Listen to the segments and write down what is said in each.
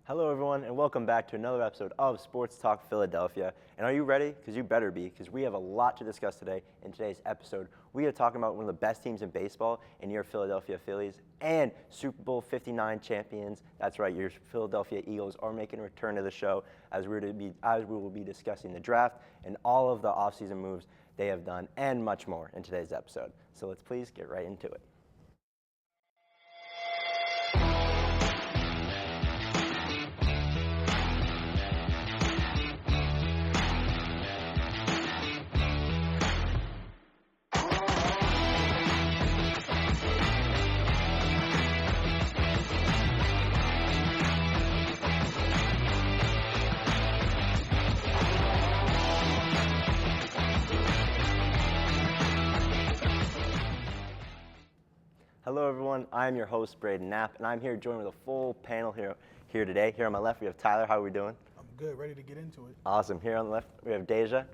Hello, everyone, and welcome back to another episode of Sports Talk Philadelphia. And are you ready? Because you better be, because we have a lot to discuss today in today's episode. We are talking about one of the best teams in baseball in your Philadelphia Phillies and Super Bowl 59 champions. That's right, your Philadelphia Eagles are making a return to the show as we will be discussing the draft and all of the offseason moves they have done and much more in today's episode. So let's please get right into it. Hello, everyone. I'm your host, Braden Knapp, and I'm here joined with a full panel here today. Here on my left, we have Tyler. How are we doing? I'm good, ready to get into it. Awesome. Here on the left, we have Deja.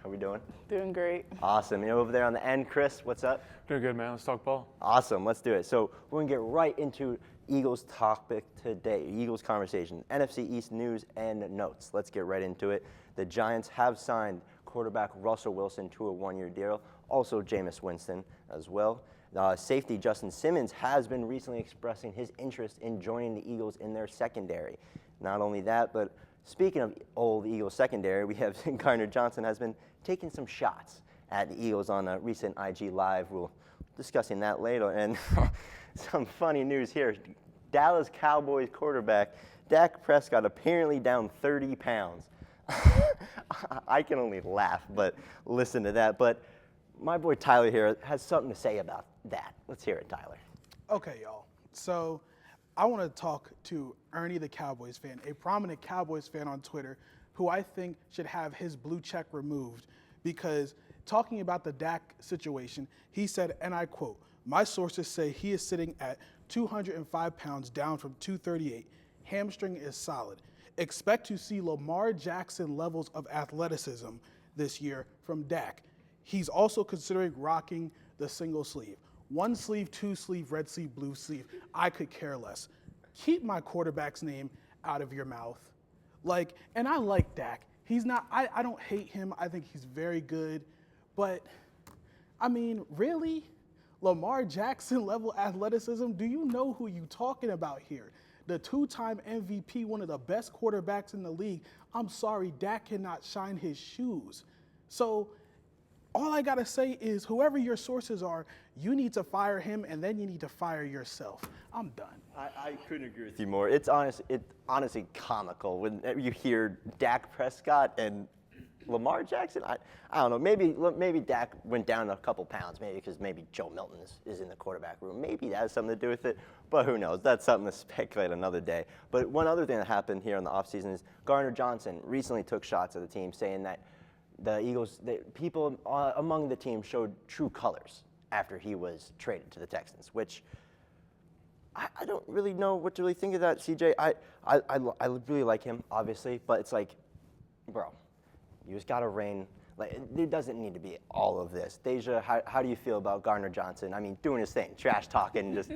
How are we doing? Doing great. Awesome. And over there on the end, Chris, what's up? Doing good, man. Let's talk ball. Awesome. Let's do it. So we're going to get right into Eagles topic today, Eagles conversation, NFC East news and notes. Let's get right into it. The Giants have signed quarterback Russell Wilson to a one-year deal, also Jameis Winston as well. Safety Justin Simmons has been recently expressing his interest in joining the Eagles in their secondary. Not only that, but speaking of old Eagles secondary, we have Gardner Johnson has been taking some shots at the Eagles on a recent IG Live. We'll be discussing that later. And some funny news here. Dallas Cowboys quarterback Dak Prescott apparently down 30 pounds. I can only laugh, but listen to that. But my boy Tyler here has something to say about that. Let's hear it, Tyler. Okay, y'all. So I want to talk to Ernie the Cowboys fan, a prominent Cowboys fan on Twitter, who I think should have his blue check removed because talking about the Dak situation, he said, and I quote, "My sources say he is sitting at 205 pounds down from 238. Hamstring is solid. Expect to see Lamar Jackson levels of athleticism this year from Dak. He's also considering rocking the single sleeve. One sleeve, two sleeve, red sleeve, blue sleeve. I could care less. Keep my quarterback's name out of your mouth." And I like Dak. He's not, I don't hate him. I think he's very good. But, I mean, really? Lamar Jackson level athleticism? Do you know who you talking about here? The two-time MVP, one of the best quarterbacks in the league. I'm sorry, Dak cannot shine his shoes. So, all I gotta say is whoever your sources are, you need to fire him and then you need to fire yourself. I'm done. I couldn't agree with you more. It's honestly comical when you hear Dak Prescott and Lamar Jackson. I don't know. Maybe Dak went down a couple pounds, maybe because maybe Joe Milton is in the quarterback room. Maybe that has something to do with it, but who knows? That's something to speculate another day. But one other thing that happened here in the offseason is Gardner Johnson recently took shots at the team saying that the Eagles, people among the team showed true colors after he was traded to the Texans, which I don't really know what to really think of that, CJ. I really like him, obviously, but it's like, bro, you just got to rein. There doesn't need to be all of this. Deja, how do you feel about Gardner Johnson? I mean, doing his thing, trash talking, just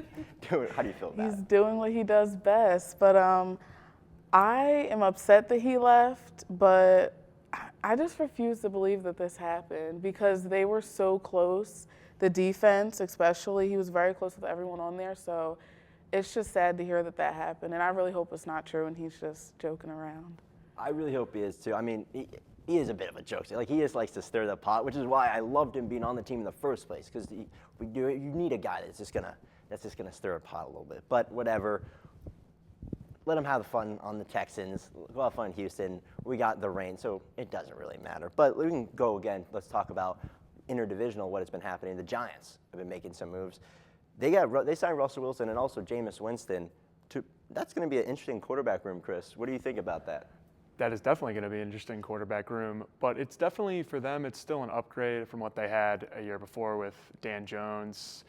doing. How do you feel about it? He's doing what he does best, but I am upset that he left, but I just refuse to believe that this happened because they were so close. The defense, especially, he was very close with everyone on there. So it's just sad to hear that happened. And I really hope it's not true and he's just joking around. I really hope he is too. I mean, he is a bit of a joke. He just likes to stir the pot, which is why I loved him being on the team in the first place. Because you need a guy that's just gonna stir a pot a little bit. But whatever. Let him have fun on the Texans. Go have fun in Houston. We got the rain, so it doesn't really matter. But we can go again. Let's talk about interdivisional, what has been happening. The Giants have been making some moves. They signed Russell Wilson and also Jameis Winston. That's going to be an interesting quarterback room, Chris. What do you think about that? That is definitely going to be an interesting quarterback room, but it's definitely, for them, it's still an upgrade from what they had a year before with Dan Jones,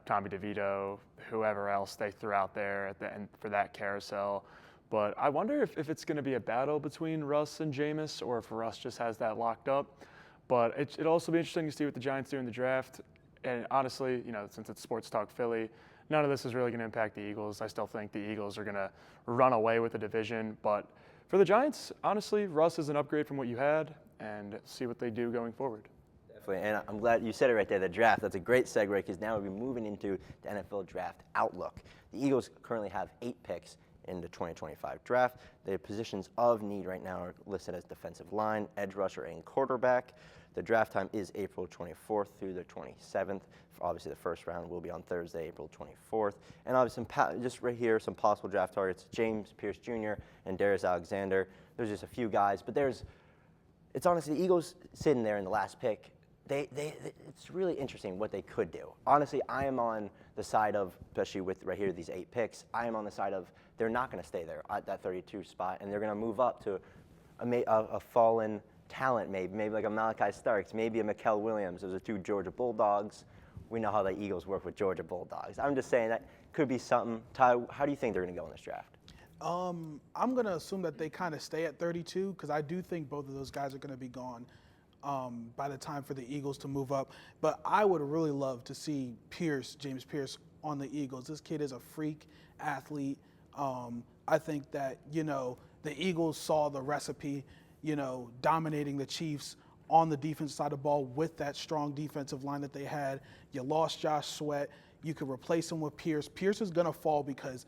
Tommy DeVito, whoever else they threw out there at the end for that carousel. But I wonder if it's going to be a battle between Russ and Jameis or if Russ just has that locked up. But it'll also be interesting to see what the Giants do in the draft. And honestly, since it's Sports Talk Philly, none of this is really going to impact the Eagles. I still think the Eagles are going to run away with the division. But for the Giants, honestly, Russ is an upgrade from what you had, and see what they do going forward. Definitely, and I'm glad you said it right there, the draft. That's a great segue because now we'll be moving into the NFL draft outlook. The Eagles currently have 8 picks in the 2025 draft. The positions of need right now are listed as defensive line, edge rusher, and quarterback. The draft time is April 24th through the 27th. Obviously, the first round will be on Thursday, April 24th. And obviously, just right here, some possible draft targets: James Pierce Jr. and Darius Alexander. There's just a few guys, but it's honestly the Eagles sitting there in the last pick. It's really interesting what they could do. Honestly, I am on the side of, especially with right here, these 8 picks, I am on the side of they're not going to stay there at that 32 spot, and they're going to move up to a fallen talent, maybe like a Malachi Starks, maybe a Mikael Williams. Those are 2 Georgia Bulldogs. We know how the Eagles work with Georgia Bulldogs. I'm just saying that could be something. Ty, how do you think they're going to go in this draft? I'm going to assume that they kind of stay at 32 because I do think both of those guys are going to be gone by the time for the Eagles to move up. But I would really love to see James Pierce, on the Eagles. This kid is a freak athlete. I think that, the Eagles saw the recipe, dominating the Chiefs on the defense side of the ball with that strong defensive line that they had. You lost Josh Sweat. You could replace him with Pierce. Pierce is going to fall because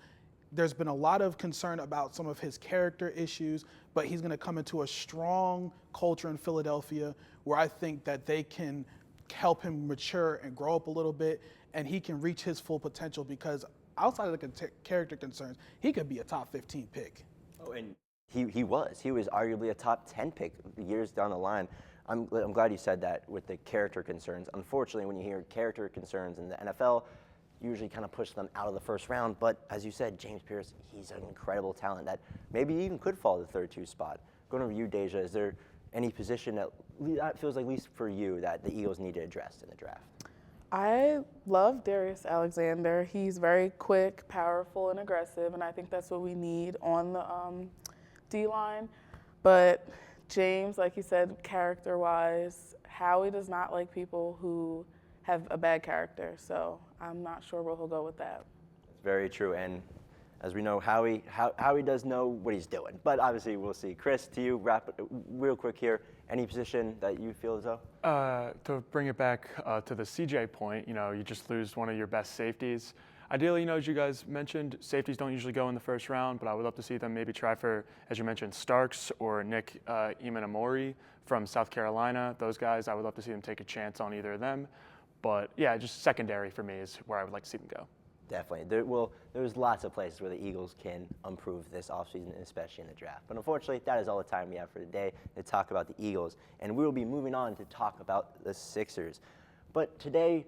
there's been a lot of concern about some of his character issues, but he's going to come into a strong culture in Philadelphia where I think that they can help him mature and grow up a little bit, and he can reach his full potential because outside of the character concerns, he could be a top 15 pick. Oh, and he was arguably a top 10 pick years down the line. I'm glad you said that with the character concerns. Unfortunately, when you hear character concerns in the NFL, usually kind of push them out of the first round. But as you said, James Pierce, he's an incredible talent that maybe even could fall to the 32 spot. Going over you, Deja, is there any position that feels like, at least for you, that the Eagles need to address in the draft? I love Darius Alexander. He's very quick, powerful, and aggressive, and I think that's what we need on the D-line. But James, like you said, character-wise, Howie does not like people who have a bad character, so I'm not sure where he'll go with that. It's very true, and as we know, Howie does know what he's doing. But obviously, we'll see. Chris, to you, wrap it real quick here. Any position that you feel as though? To bring it back to the CJ point, you just lose one of your best safeties. Ideally, as you guys mentioned, safeties don't usually go in the first round, but I would love to see them maybe try for, as you mentioned, Starks or Nick Imanamori from South Carolina. Those guys, I would love to see them take a chance on either of them. But yeah, just secondary for me is where I would like to see them go. Definitely. There's lots of places where the Eagles can improve this offseason, especially in the draft. But unfortunately, that is all the time we have for today to talk about the Eagles. And we will be moving on to talk about the Sixers. But today,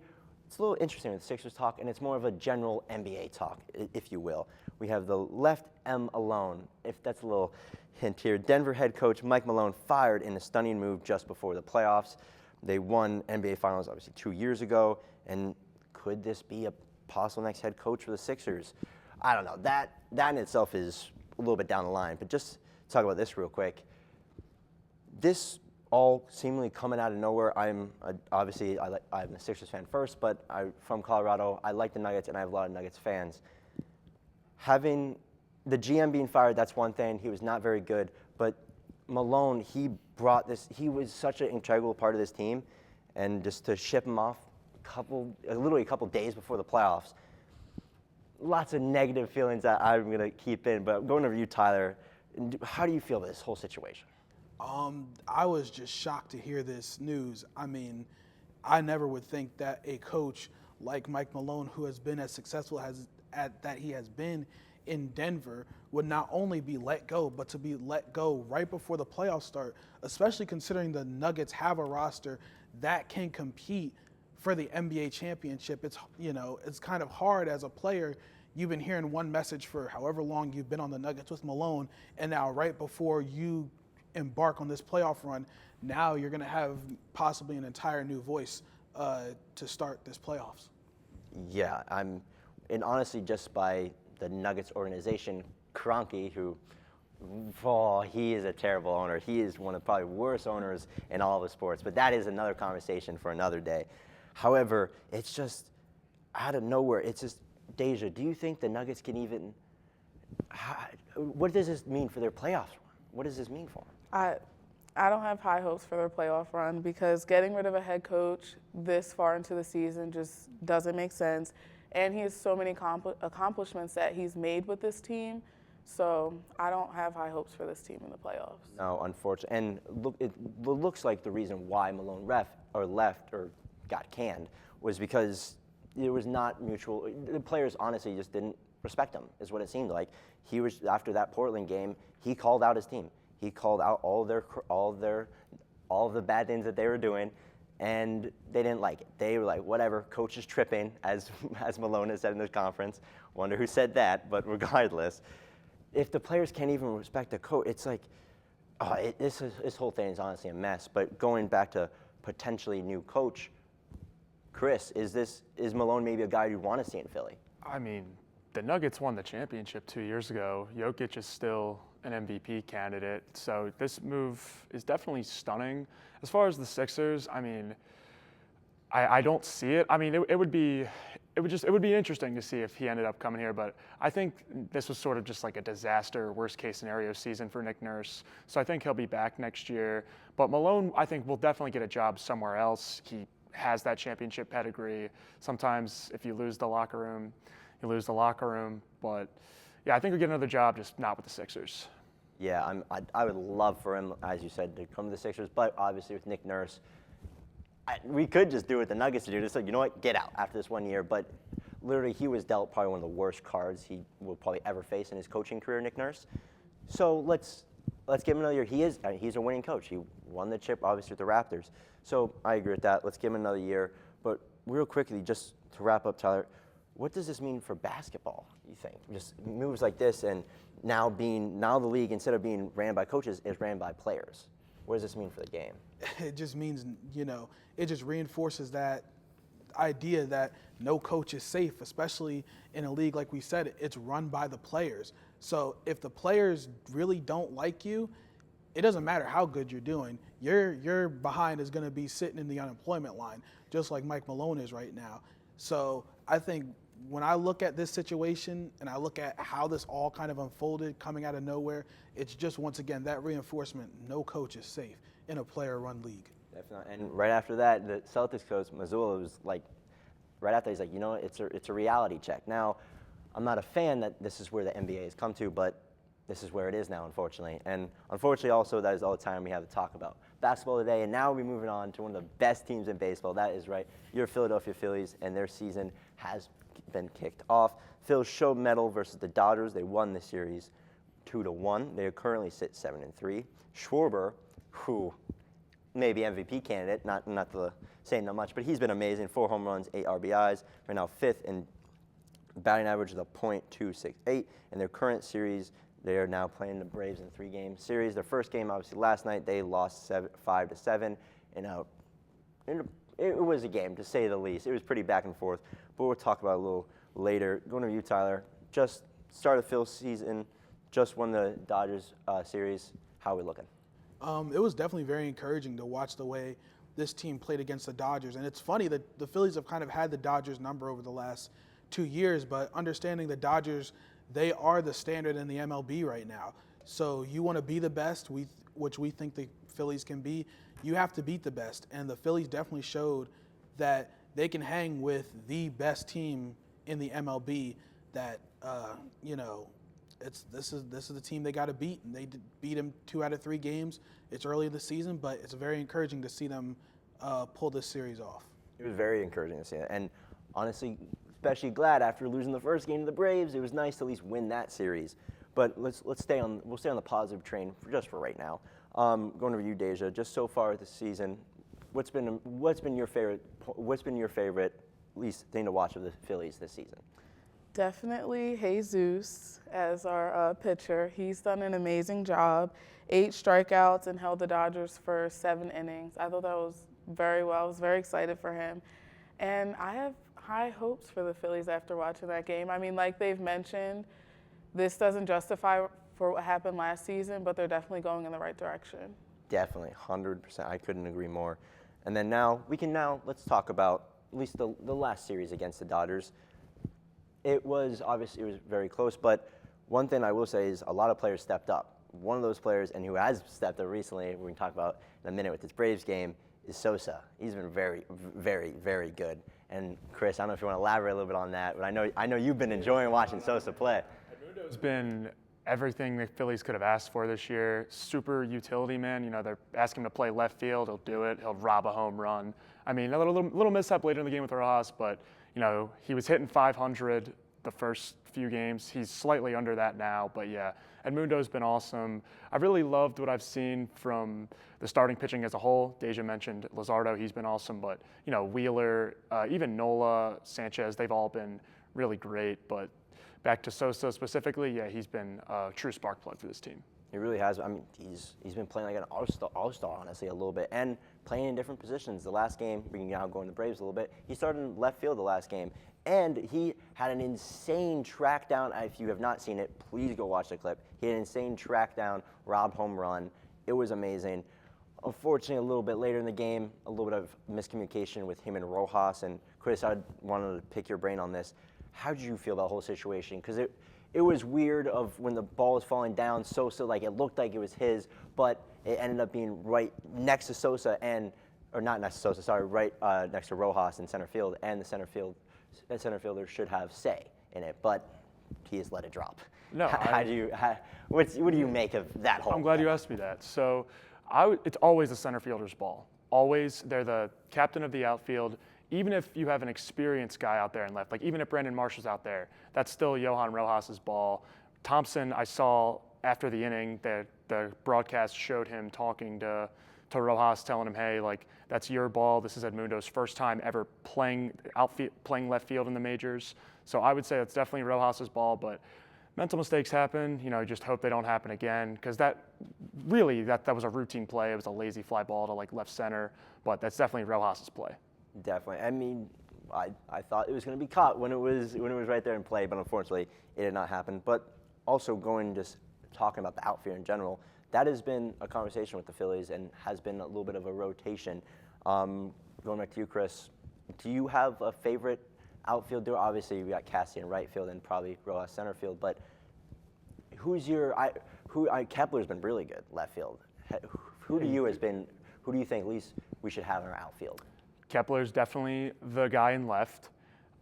it's a little interesting with the Sixers talk, and it's more of a general NBA talk, if you will. We have the left M alone, if that's a little hint here. Denver head coach Mike Malone fired in a stunning move just before the playoffs. They won NBA Finals, obviously, 2 years ago. And could this be a possible next head coach for the Sixers? I don't know. That in itself is a little bit down the line. But just talk about this real quick. This all seemingly coming out of nowhere. I'm a Sixers fan first, but I'm from Colorado. I like the Nuggets, and I have a lot of Nuggets fans. Having the GM being fired, that's one thing. He was not very good. But Malone, he brought this. He was such an integral part of this team, and just to ship him off literally a couple days before the playoffs, lots of negative feelings that I'm going to keep in. But going over you, Tyler, how do you feel about this whole situation? I was just shocked to hear this news. I mean, I never would think that a coach like Mike Malone, who has been as successful that he has been in Denver, would not only be let go, but to be let go right before the playoffs start, especially considering the Nuggets have a roster that can compete for the NBA championship. It's kind of hard as a player. You've been hearing one message for however long you've been on the Nuggets with Malone, and now right before you embark on this playoff run, now you're going to have possibly an entire new voice to start this playoffs. Yeah, and honestly, just by the Nuggets organization, Kroenke, he is a terrible owner. He is one of probably worst owners in all of the sports, but that is another conversation for another day. However, it's just out of nowhere. It's just Deja, do you think the Nuggets can even? What does this mean for their playoffs? What does this mean for them? I don't have high hopes for their playoff run because getting rid of a head coach this far into the season just doesn't make sense. And he has so many accomplishments that he's made with this team. So I don't have high hopes for this team in the playoffs. No, unfortunately. And look, it looks like the reason why Malone left or got canned was because it was not mutual. The players honestly just didn't respect him, is what it seemed like. He was, after that Portland game, he called out his team. He called out all of the bad things that they were doing, and they didn't like it. They were like, whatever, coach is tripping, as Malone has said in the conference. Wonder who said that, but regardless, if the players can't even respect the coach, it's like, this whole thing is honestly a mess. But going back to potentially new coach, Chris, is Malone maybe a guy you want to see in Philly? I mean, the Nuggets won the championship 2 years ago. Jokic is still an MVP candidate, so this move is definitely stunning. As far as the Sixers, I mean, I don't see it. I mean, it would be interesting to see if he ended up coming here, but I think this was sort of just like a disaster, worst case scenario season for Nick Nurse. So I think he'll be back next year. But Malone, I think, will definitely get a job somewhere else. He has that championship pedigree. Sometimes if you lose the locker room, you lose the locker room. But yeah, I think he'll get another job, just not with the Sixers. Yeah, I would love for him, as you said, to come to the Sixers, but obviously with Nick Nurse, we could just do what the Nuggets do. Just like, you know what, get out after this 1 year. But literally, he was dealt probably one of the worst cards he will probably ever face in his coaching career, Nick Nurse. So let's give him another year. He's a winning coach. He won the chip, obviously, with the Raptors. So I agree with that. Let's give him another year. But real quickly, just to wrap up, Tyler, what does this mean for basketball, you think? Just moves like this, and now the league, instead of being ran by coaches, is ran by players. What does this mean for the game? It just means, it just reinforces that idea that no coach is safe, especially in a league, like we said, it's run by the players. So if the players really don't like you, it doesn't matter how good you're doing. Your behind is going to be sitting in the unemployment line, just like Mike Malone is right now. So I think when I look at this situation and I look at how this all kind of unfolded coming out of nowhere, it's just, once again, that reinforcement, no coach is safe in a player-run league. Definitely. And right after that, the Celtics coach, Mazzulla, was like, right after, he's like, it's a reality check. Now, I'm not a fan that this is where the NBA has come to, but this is where it is now, unfortunately. And unfortunately, also, that is all the time we have to talk about basketball today. And now we're moving on to one of the best teams in baseball. That is right, your Philadelphia Phillies, and their season has been kicked off. Phil's showed mettle versus the Dodgers. They won the series 2-1. They currently sit 7-3. Schwarber, who may be MVP candidate, not saying that much, but he's been amazing. 4 home runs, 8 RBIs. Right now, 5th in batting average with a .268. In their current series, they are now playing the Braves in a 3-game series. Their first game, obviously, last night, they lost 5-7. And it was a game, to say the least. It was pretty back and forth, but we'll talk about it a little later. Going to you, Tyler. Just started Phil's season, just won the Dodgers series. How are we looking? It was definitely very encouraging to watch the way this team played against the Dodgers. And it's funny that the Phillies have kind of had the Dodgers number over the last 2 years, but understanding the Dodgers, they are the standard in the MLB right now. So you want to be the best, which we think the Phillies can be, you have to beat the best. And the Phillies definitely showed that they can hang with the best team in the MLB. That this is the team they got to beat, and they beat them 2 out of 3 games. It's early in the season, but it's very encouraging to see them pull this series off. It was very encouraging to see it, and honestly, especially glad after losing the first game to the Braves. It was nice to at least win that series. But we'll stay on the positive train for right now. Going to you, Deja. Just so far this season, what's been your favorite at least thing to watch of the Phillies this season? Definitely Jesus as our pitcher. He's done an amazing job. 8 strikeouts and held the Dodgers for 7 innings. I thought that was very well. I was very excited for him. And I have high hopes for the Phillies after watching that game. I mean, like they've mentioned, this doesn't justify for what happened last season, but they're definitely going in the right direction. Definitely, 100%. I couldn't agree more. And then let's talk about at least the last series against the Dodgers. It was obviously, it was very close, but one thing I will say is a lot of players stepped up. One of those players, and who has stepped up recently, we're going to talk about in a minute with this Braves game, is Sosa. He's been very, very, very good. And Chris, I don't know if you want to elaborate a little bit on that, but I know you've been enjoying watching Sosa play. Edmundo's been everything the Phillies could have asked for this year. Super utility man. You know, they're asking him to play left field. He'll do it. He'll rob a home run. I mean, a little mishap later in the game with Rojas, but you know, he was hitting 500 the first few games. He's slightly under that now, but yeah, Edmundo's been awesome. I really loved what I've seen from the starting pitching as a whole. Deja mentioned Luzardo, he's been awesome, but you know, Wheeler, even Nola, Sanchez, they've all been really great. But back to Sosa specifically, yeah, he's been a true spark plug for this team. He really has. I mean, he's been playing like an all-star, honestly, a little bit, and playing in different positions. The last game, we can now go in the Braves a little bit. He started in left field the last game, and he had an insane track down. If you have not seen it, please go watch the clip. He had an insane track down, robbed home run. It was amazing. Unfortunately, a little bit later in the game, a little bit of miscommunication with him and Rojas. And Chris, I wanted to pick your brain on this. How did you feel about the whole situation? Because it was weird of when the ball was falling down, Sosa, like it looked like it was his, but it ended up being right next to Sosa or not next to Sosa, sorry, right next to Rojas in center field, and the center fielder should have say in it, but he has let it drop. No, what do you make of that whole? I'm glad you asked me that. So it's always the center fielder's ball. Always, they're the captain of the outfield. Even if you have an experienced guy out there in left, like even if Brandon Marshall's out there, that's still Johan Rojas's ball. Thompson, I saw after the inning, the broadcast showed him talking to Rojas, telling him, hey, like, that's your ball. This is Edmundo's first time ever playing left field in the majors. So I would say that's definitely Rojas's ball, but mental mistakes happen. You know, just hope they don't happen again, because that was a routine play. It was a lazy fly ball to like left center, but that's definitely Rojas's play. Definitely. I mean, I thought it was going to be caught when it was right there in play, but unfortunately, it did not happen. But also just talking about the outfield in general, that has been a conversation with the Phillies and has been a little bit of a rotation. Going back to you, Chris, do you have a favorite outfielder? Obviously, we got Cassie in right field and probably Rojas center field, but Kepler's been really good left field. Who do you think at least we should have in our outfield? Kepler's definitely the guy in left.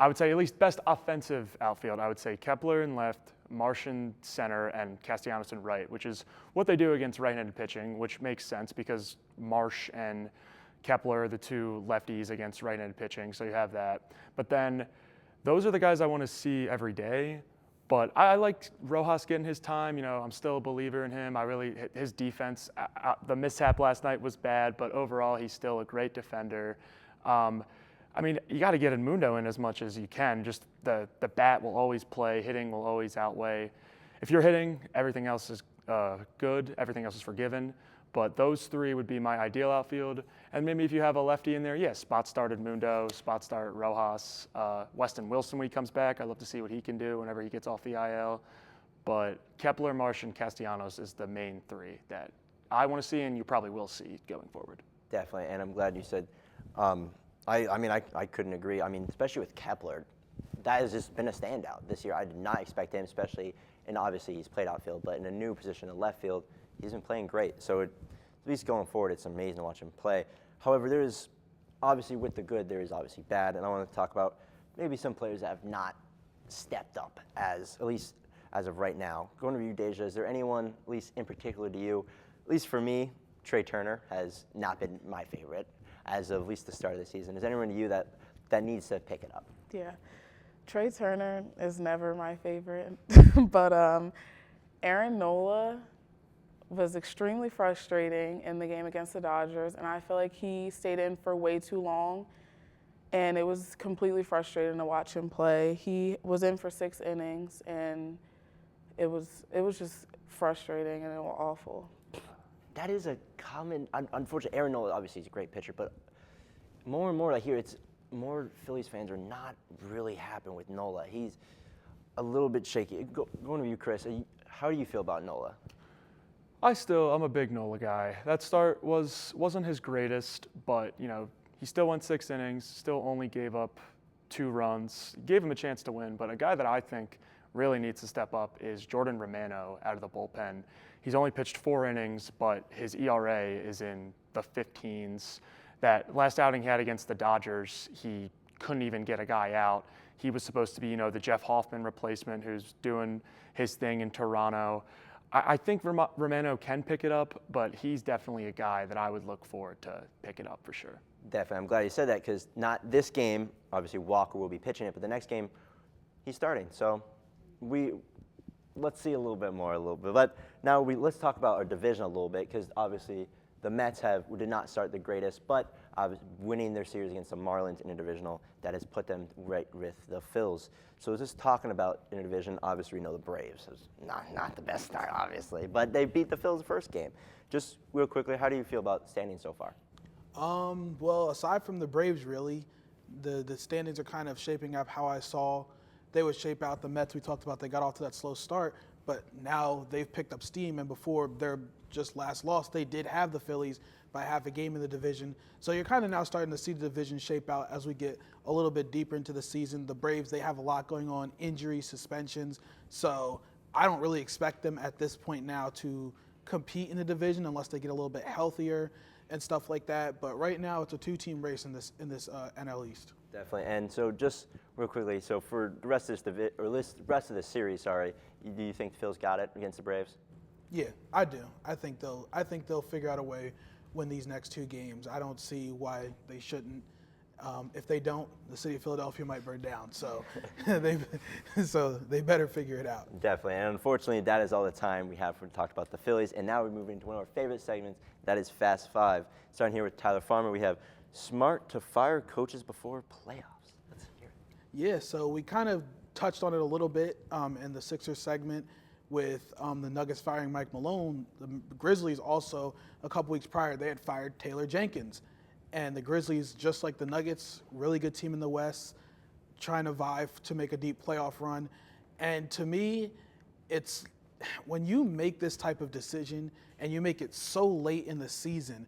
I would say at least best offensive outfield. I would say Kepler in left, Marsh in center, and Castellanos in right, which is what they do against right-handed pitching, which makes sense because Marsh and Kepler are the two lefties against right-handed pitching, so you have that. But then those are the guys I want to see every day. But I like Rojas getting his time. You know, I'm still a believer in him. His defense, the mishap last night was bad, but overall he's still a great defender. I mean, you got to get Edmundo in as much as you can. Just the bat will always play. Hitting will always outweigh. If you're hitting, everything else is good. Everything else is forgiven. But those three would be my ideal outfield. And maybe if you have a lefty in there, yeah, spot start Edmundo, spot start Rojas. Weston Wilson when he comes back, I'd love to see what he can do whenever he gets off the IL. But Kepler, Marsh, and Castellanos is the main three that I want to see and you probably will see going forward. Definitely, and I'm glad you said. I couldn't agree. I mean, especially with Kepler, that has just been a standout this year. I did not expect him, especially, and obviously he's played outfield, but in a new position in left field, he's been playing great. So at least going forward, it's amazing to watch him play. However, there is obviously with the good, there is obviously bad, and I want to talk about maybe some players that have not stepped up at least as of right now. Going to you, Deja, is there anyone, at least in particular to you, at least for me, Trey Turner has not been my favorite as of at least the start of the season. Is anyone to you that needs to pick it up? Yeah. Trey Turner is never my favorite, but Aaron Nola was extremely frustrating in the game against the Dodgers, and I feel like he stayed in for way too long, and it was completely frustrating to watch him play. He was in for 6 innings, and it was just frustrating and it was awful. That is a common, unfortunately, Aaron Nola obviously is a great pitcher, but more and more I hear it's more Phillies fans are not really happy with Nola. He's a little bit shaky. Going to you, Chris, how do you feel about Nola? I'm a big Nola guy. That start wasn't his greatest, but you know, he still went 6 innings, still only gave up 2 runs, gave him a chance to win. But a guy that I think really needs to step up is Jordan Romano out of the bullpen. He's only pitched 4 innings, but his ERA is in the 15s. That last outing he had against the Dodgers, he couldn't even get a guy out. He was supposed to be, the Jeff Hoffman replacement who's doing his thing in Toronto. I think Romano can pick it up, but he's definitely a guy that I would look forward to pick it up for sure. Definitely. I'm glad you said that because not this game, obviously Walker will be pitching it, but the next game, he's starting. So let's see a little bit. But now let's talk about our division a little bit because obviously the Mets did not start the greatest, but winning their series against the Marlins in a divisional, that has put them right with the Phillies. So just talking about in a division, obviously we know the Braves is not the best start, obviously, but they beat the Phillies the first game. Just real quickly, how do you feel about standing so far? Well, aside from the Braves, really, the standings are kind of shaping up how I saw they would shape out. The Mets, we talked about, they got off to that slow start, but now they've picked up steam, and before their just last loss, they did have the Phillies by half a game in the division. So you're kind of now starting to see the division shape out as we get a little bit deeper into the season. The Braves, they have a lot going on, injuries, suspensions. So I don't really expect them at this point now to compete in the division unless they get a little bit healthier and stuff like that. But right now it's a 2-team race in this NL East. Definitely. And so just real quickly, so for the rest of this series, do you think the Phillies got it against the Braves? Yeah, I do. I think they'll figure out a way win these next 2 games. I don't see why they shouldn't. If they don't, the city of Philadelphia might burn down. So they better figure it out. Definitely. And unfortunately, that is all the time we have for talk about the Phillies. And now we move into one of our favorite segments, that is Fast 5. Starting here with Tyler Farmer, we have smart to fire coaches before playoffs. Let's hear it. Yeah, so we kind of touched on it a little bit in the Sixers segment with the Nuggets firing Mike Malone. The Grizzlies also, a couple weeks prior, they had fired Taylor Jenkins. And the Grizzlies, just like the Nuggets, really good team in the West, trying to vie to make a deep playoff run. And to me, it's when you make this type of decision and you make it so late in the season,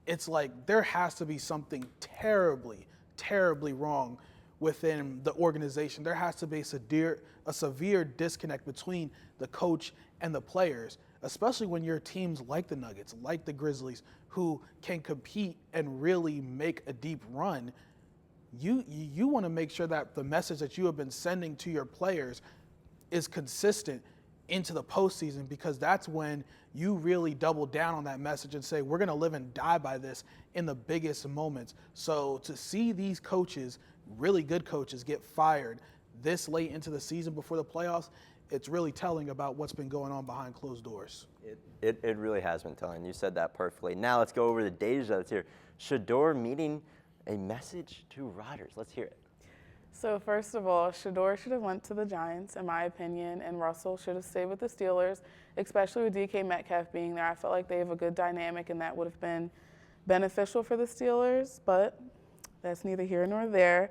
it's like there has to be something terribly, terribly wrong within the organization. There has to be a severe disconnect between the coach and the players, especially when you're teams like the Nuggets, like the Grizzlies, who can compete and really make a deep run. You want to make sure that the message that you have been sending to your players is consistent into the postseason, because that's when you really double down on that message and say, we're going to live and die by this in the biggest moments. So to see these coaches, really good coaches, get fired this late into the season before the playoffs, it's really telling about what's been going on behind closed doors. It really has been telling. You said that perfectly. Now let's go over the deja that's here. Shador meeting a message to Rodgers. Let's hear it. So first of all, Shador should have went to the Giants, in my opinion, and Russell should have stayed with the Steelers, especially with DK Metcalf being there. I felt like they have a good dynamic, and that would have been beneficial for the Steelers, but that's neither here nor there.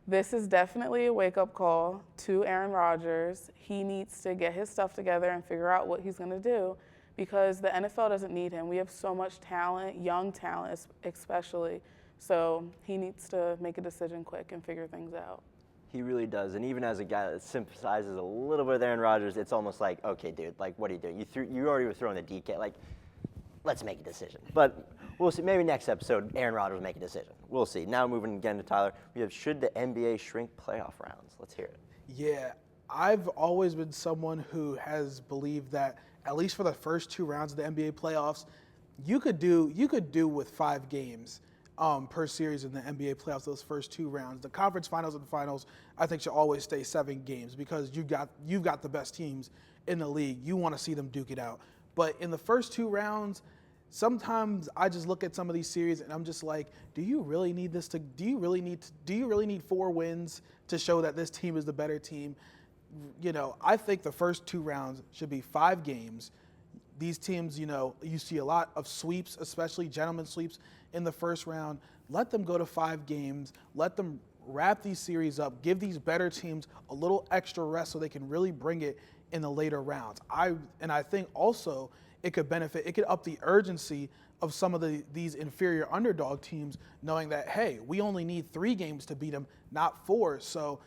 This is definitely a wake-up call to Aaron Rodgers. He needs to get his stuff together and figure out what he's going to do, because the NFL doesn't need him. We have so much talent, young talent especially. So he needs to make a decision quick and figure things out. He really does. And even as a guy that sympathizes a little bit with Aaron Rodgers, it's almost like, okay, dude, like, what are you doing? You already were throwing the DK. Like, let's make a decision. But we'll see. Maybe next episode, Aaron Rodgers will make a decision. We'll see. Now moving again to Tyler, we have should the NBA shrink playoff rounds? Let's hear it. Yeah, I've always been someone who has believed that at least for the first 2 rounds of the NBA playoffs, you could do with 5 games per series in the NBA playoffs, those first 2 rounds. The conference finals and finals, I think, should always stay 7 games, because you've got the best teams in the league. You want to see them duke it out. But in the first 2 rounds, sometimes I just look at some of these series and I'm just like, do you really need 4 wins to show that this team is the better team? I think the first 2 rounds should be 5 games. These teams, you see a lot of sweeps, especially gentlemen sweeps in the first round. Let them go to 5 games. Let them wrap these series up. Give these better teams a little extra rest so they can really bring it in the later rounds. I think also it could benefit. It could up the urgency of some of these inferior underdog teams, knowing that, hey, we only need 3 games to beat them, not 4. So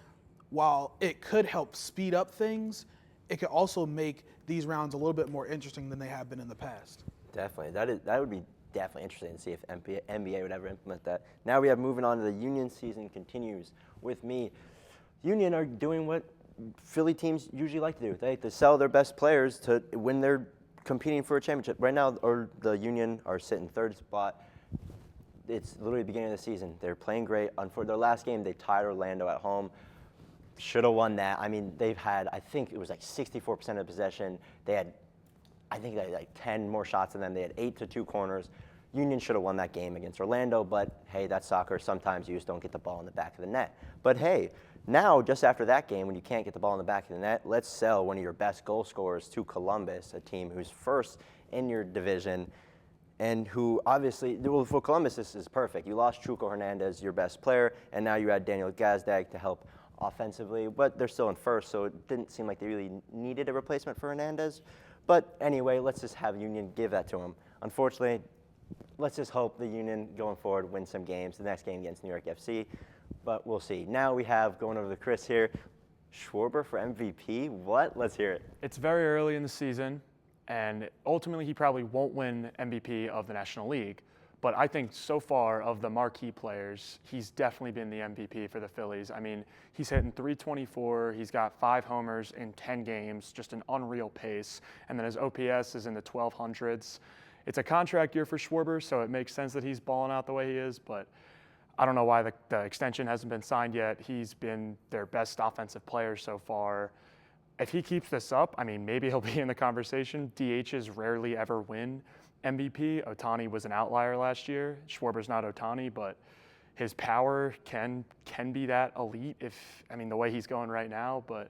while it could help speed up things, it could also make these rounds a little bit more interesting than they have been in the past. Definitely. That would be definitely interesting to see if NBA would ever implement that. Now we have moving on to the Union season continues with me. Union are doing what Philly teams usually like to do. They like to sell their best players to when they're competing for a championship. Right now, the Union are sitting 3rd spot. It's literally the beginning of the season. They're playing great. For their last game, they tied Orlando at home. Should have won that. I mean, they've had, I think it was like 64% of possession. They had 10 more shots than them. They had 8 to 2 corners. Union should have won that game against Orlando, but hey, that's soccer. Sometimes you just don't get the ball in the back of the net. But hey, now just after that game, when you can't get the ball in the back of the net, let's sell one of your best goal scorers to Columbus, a team who's first in your division and who obviously, well, for Columbus, this is perfect. You lost Chuco Hernandez, your best player, and now you add Daniel Gazdag to help offensively, but they're still in first, so it didn't seem like they really needed a replacement for Hernandez. But anyway, let's just have Union give that to him. Unfortunately, let's just hope the Union going forward wins some games. The next game against New York FC, but we'll see. Now we have, going over to Chris here, Schwarber for MVP. What? Let's hear it. It's very early in the season, and ultimately he probably won't win MVP of the National League. But I think so far of the marquee players, he's definitely been the MVP for the Phillies. I mean, he's hitting .324. He's got 5 homers in 10 games, just an unreal pace. And then his OPS is in the 1200s. It's a contract year for Schwarber, so it makes sense that he's balling out the way he is. But I don't know why the extension hasn't been signed yet. He's been their best offensive player so far. If he keeps this up, I mean, maybe he'll be in the conversation. DHs rarely ever win MVP. Ohtani was an outlier last year. Schwarber's not Ohtani, but his power can be that elite the way he's going right now. But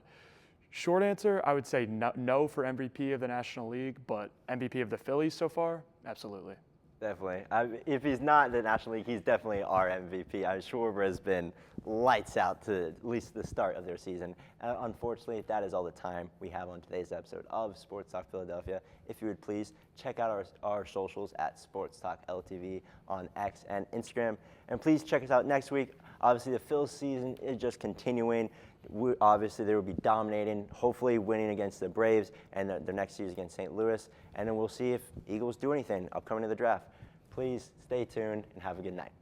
short answer, I would say no for MVP of the National League, but MVP of the Phillies so far, absolutely. Definitely. If he's not in the National League, he's definitely our MVP. Schwarber has been lights out to at least the start of their season. Unfortunately, that is all the time we have on today's episode of Sports Talk Philadelphia. If you would please check out our socials at Sports Talk LTV on X and Instagram. And please check us out next week. Obviously, the Phil's season is just continuing. Obviously, they will be dominating, hopefully winning against the Braves, and their next series against St. Louis. And then we'll see if Eagles do anything upcoming to the draft. Please stay tuned and have a good night.